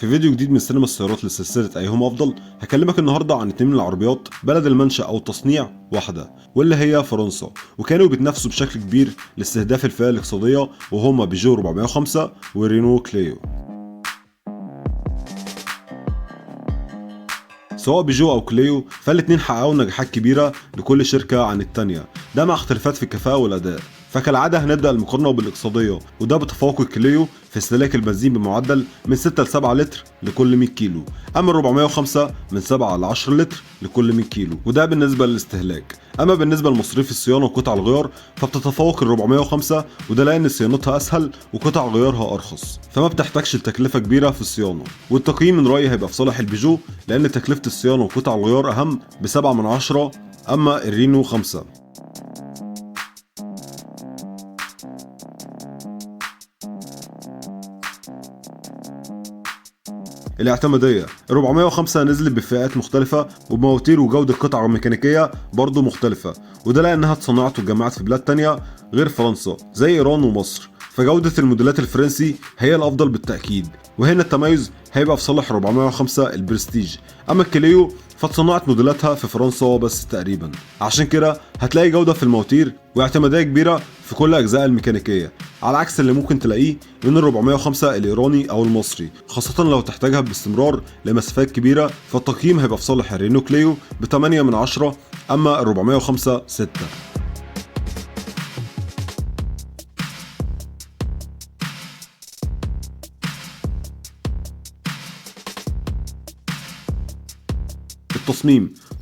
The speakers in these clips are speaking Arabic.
في فيديو جديد من سينما السيارات لسلسلة أيهما أفضل، هكلمك النهاردة عن اتنين من العربيات بلد المنشأ أو التصنيع واحدة، واللي هي فرنسا، وكانوا بيتنافسوا بشكل كبير لاستهداف الفئة الاقتصادية، وهما بيجو 405 ورينو كليو. سواء بيجو أو كليو فالاتنين حققوا نجاحات كبيرة لكل شركة عن التانية، ده مع اختلافات في الكفاءة والأداء. فكالعادة هنبدأ المقارنة بالاقتصادية، وده بتفوق الكليو في استهلاك البنزين بمعدل من 6 ل 7 لتر لكل 100 كيلو، أما ال 405 من 7 ل 10 لتر لكل 100 كيلو، وده بالنسبة للاستهلاك. أما بالنسبة لمصاريف الصيانة وقطع الغيار فبتتفوق ال 405، وده لأن صيانتها أسهل وقطع غيارها أرخص، فما بتحتاجش لتكلفة كبيرة في الصيانة. والتقييم من رأيي هيبقى في صالح البيجو، لأن تكلفة الصيانة وقطع الغيار أهم ب7 من 10، أما الرينو 5. الاعتمادية، ال 405 نزلت بفئات مختلفة وبمواتير وجودة قطع ميكانيكية برضه مختلفة، وده لأنها اتصنعت واتجمعت في بلاد تانية غير فرنسا زي إيران ومصر، فجودة الموديلات الفرنسي هي الأفضل بالتأكيد، وهنا التميز هيبقى في صالح 405 البرستيج. أما الكليو فاتصنعت موديلاتها في فرنسا بس تقريبا، عشان كده هتلاقي جودة في المواتير واعتمادية كبيرة في كل أجزاء الميكانيكية، على عكس اللي ممكن تلاقيه من ال 405 الإيراني أو المصري، خاصة لو تحتاجها باستمرار لمسافات كبيرة. فالتقييم هيبقى في صالح الرينو كليو ب8 من 10، أما ال 405 6.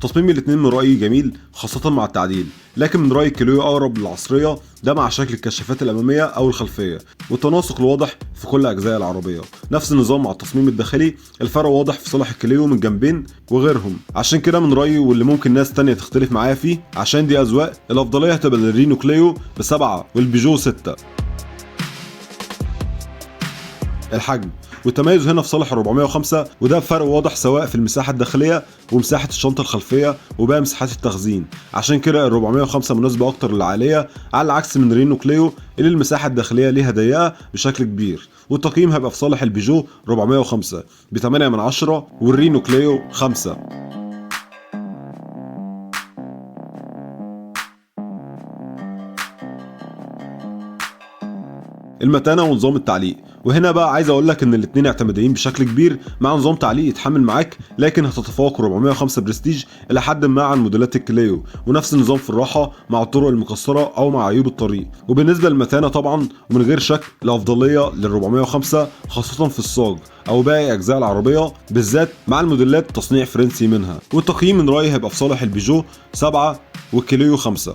تصميم الاتنين من رأيي جميل خاصة مع التعديل، لكن من رأيي الكليو أقرب للعصرية، ده مع شكل الكشافات الأمامية أو الخلفية والتناسق الواضح في كل أجزاء العربية. نفس النظام مع التصميم الداخلي، الفرق واضح في صالح الكليو من جنبين وغيرهم. عشان كده من رأيي، واللي ممكن ناس تانية تختلف معايا فيه عشان دي أذواق، الأفضلية هتبقى للرينو كليو ب7 والبيجو 6. الحجم والتميز هنا في صالح 405، وده بفرق واضح سواء في المساحة الداخلية ومساحة الشنطة الخلفية وباقي مساحات التخزين. عشان كده ال 405 مناسبة أكتر للعائلية، على العكس من رينو كليو اللي المساحة الداخلية ليها ضيقة بشكل كبير. والتقييم هيبقى في صالح البيجو 405 ب8 من 10 والرينو كليو 5. المتانة ونظام التعليق، وهنا بقى عايز اقول لك ان الاثنين اعتماديين بشكل كبير مع نظام تعليق يتحمل معاك، لكن هتتفوق 405 برستيج الى حد ما عن موديلات الكليو، ونفس النظام في الراحه مع الطرق المكسره او مع عيوب الطريق. وبالنسبه للمتانه طبعا ومن غير شك الافضليه لل 405 خاصه في الصاج او باقي اجزاء العربيه، بالذات مع الموديلات تصنيع فرنسي منها. والتقييم من رايي هيبقى في صالح البيجو 7 والكليو 5.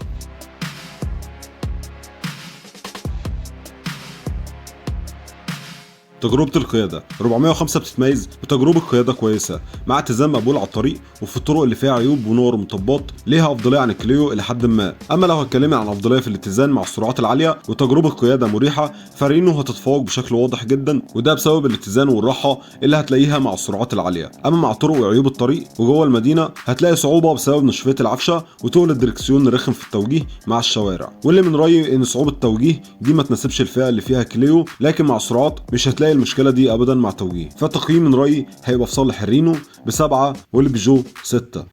تجربة القيادة، 405 بتتميز بتجربة قيادة كويسة مع اتزان مقبول على الطريق، وفي الطرق اللي فيها عيوب ونور ومطبات ليها أفضلية عن الكليو إلى حد ما. أما لو هتكلمي عن أفضلية في الاتزان مع السرعات العالية وتجربة قيادة مريحة، فرينو هتتفوق بشكل واضح جدا، وده بسبب الاتزان والراحة اللي هتلاقيها مع السرعات العالية. أما مع الطرق وعيوب الطريق وجوه المدينة هتلاقي صعوبة بسبب نشفية العفشة وتقل الدركسيون رخم في التوجيه مع الشوارع، واللي من رأيي إن صعوبة التوجيه دي ما تناسبش الفئة اللي فيها كليو، لكن مع السرعات مش هتلاقي المشكله دي ابدا مع توجيه. فالتقييم من رايي هيبقى في صالح الرينو ب7 والبيجو 6.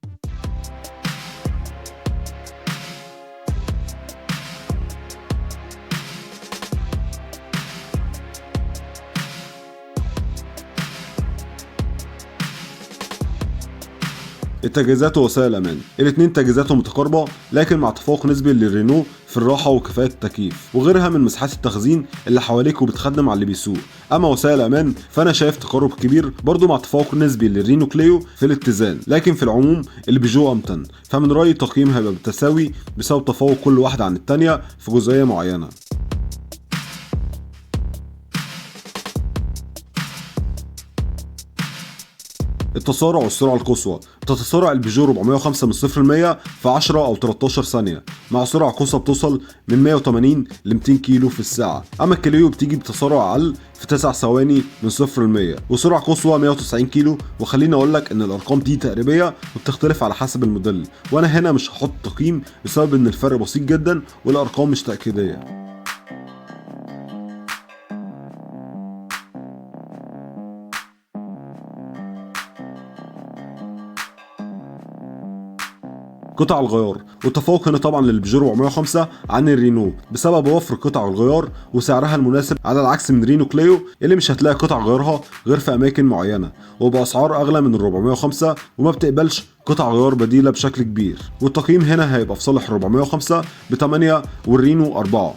التجهيزات ووسائل الامان، الاثنين تجهيزاتهم متقاربه، لكن مع تفوق نسبي للرينو في الراحه وكفاءه التكييف وغيرها من مساحات التخزين اللي حواليك وبتخدم على اللي بيسوق. اما وسائل الامان فانا شايف تقارب كبير برضو مع تفوق نسبي للرينو كليو في الاتزان، لكن في العموم البيجو امتن. فمن رايي التقييم هيبقى بالتساوي بسبب تفوق كل واحده عن الثانيه في جزئيه معينه. التسارع والسرعة القصوى، تتسارع البيجو 405 من 0 ل 100 في 10 أو 13 ثانية، مع سرعة قصوى بتوصل من 180 ل 200 كيلو في الساعة. أما الكليو بتيجي بتسارع أقل في 9 ثواني من 0 ل 100 وسرعة قصوى 190 كيلو. وخليني أقول لك إن الأرقام دي تقريبية وبتختلف على حسب الموديل، وأنا هنا مش هحط تقييم بسبب إن الفرق بسيط جدا والأرقام مش تأكيدية. قطع الغيار، والتفوق هنا طبعا للبيجو 405 عن الرينو بسبب وفر قطع الغيار وسعرها المناسب، على العكس من رينو كليو اللي مش هتلاقي قطع غيارها غير في اماكن معينه وباسعار اغلى من ال 405 وما بتقبلش قطع غيار بديله بشكل كبير. والتقييم هنا هيبقى في صالح 405 ب 8 والرينو 4.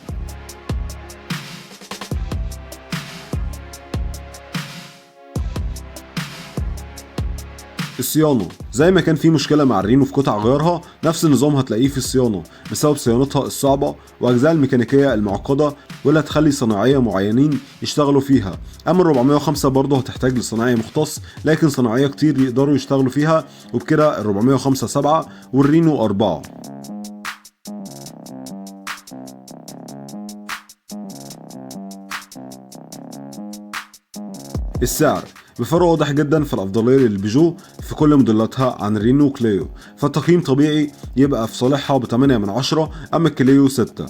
الصيانة، زي ما كان في مشكلة مع الرينو في قطع غيارها، نفس النظام هتلاقيه في الصيانة بسبب صيانتها الصعبة وأجزاء الميكانيكية المعقدة واللي هتخلي صناعية معينين يشتغلوا فيها. أما ال 405 برضه هتحتاج لصناعي مختص، لكن صناعية كتير يقدروا يشتغلوا فيها، وبكده ال 405 7 والرينو 4. السعر بفرق واضح جدا في الافضليه للبيجو في كل موديلاتها عن الرينو كليو، فالتقييم طبيعي يبقى في صالحها ب 8 من 10 اما الكليو 6.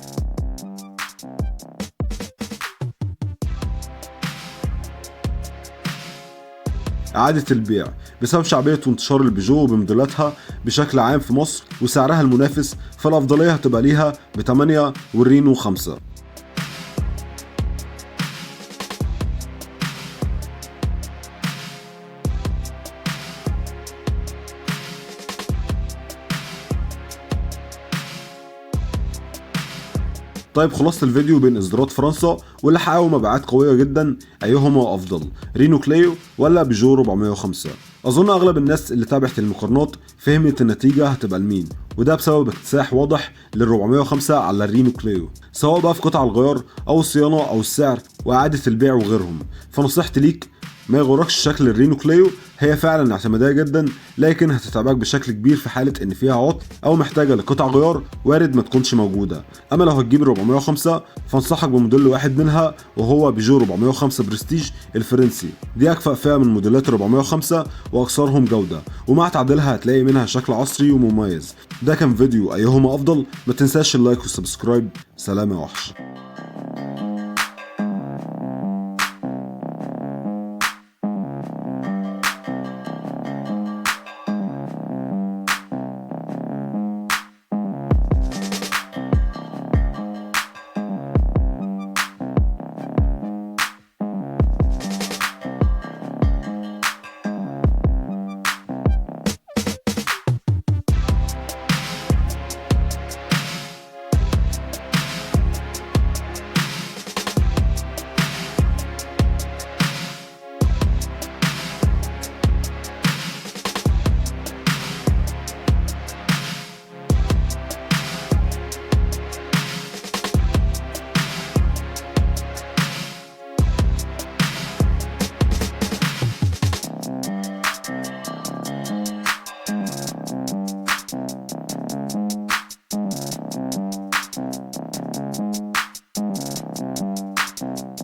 إعادة البيع بسبب شعبية وانتشار البيجو بموديلاتها بشكل عام في مصر وسعرها المنافس، فالأفضلية هتبقى ليها ب 8 والرينو 5. طيب خلاصة الفيديو بين اصدارات فرنسا واللي حققوا مبيعات قوية جدا، ايهما افضل، رينو كليو ولا بيجو 405؟ اظن اغلب الناس اللي تابعت المقارنات فهمت النتيجة هتبقى لمين، وده بسبب اكتساح واضح لل 405 على الرينو كليو، سواء بقى في قطع الغيار او الصيانة او السعر واعادة البيع وغيرهم. فنصيحتي ليك ما يغركش شكل الرينو كليو، هي فعلا اعتماديه جدا لكن هتتعبك بشكل كبير في حاله ان فيها عطل او محتاجه لقطع غيار وارد ما تكونش موجوده. اما لو هتجيب 405 فانصحك بموديل واحد منها وهو بيجو 405 برستيج الفرنسي، دي اكفأ فئه من موديلات 405 واكثرهم جوده، ومع تعديلها هتلاقي منها شكل عصري ومميز. ده كان فيديو ايهما افضل، ما تنساش اللايك والسبسكرايب. سلام يا وحش.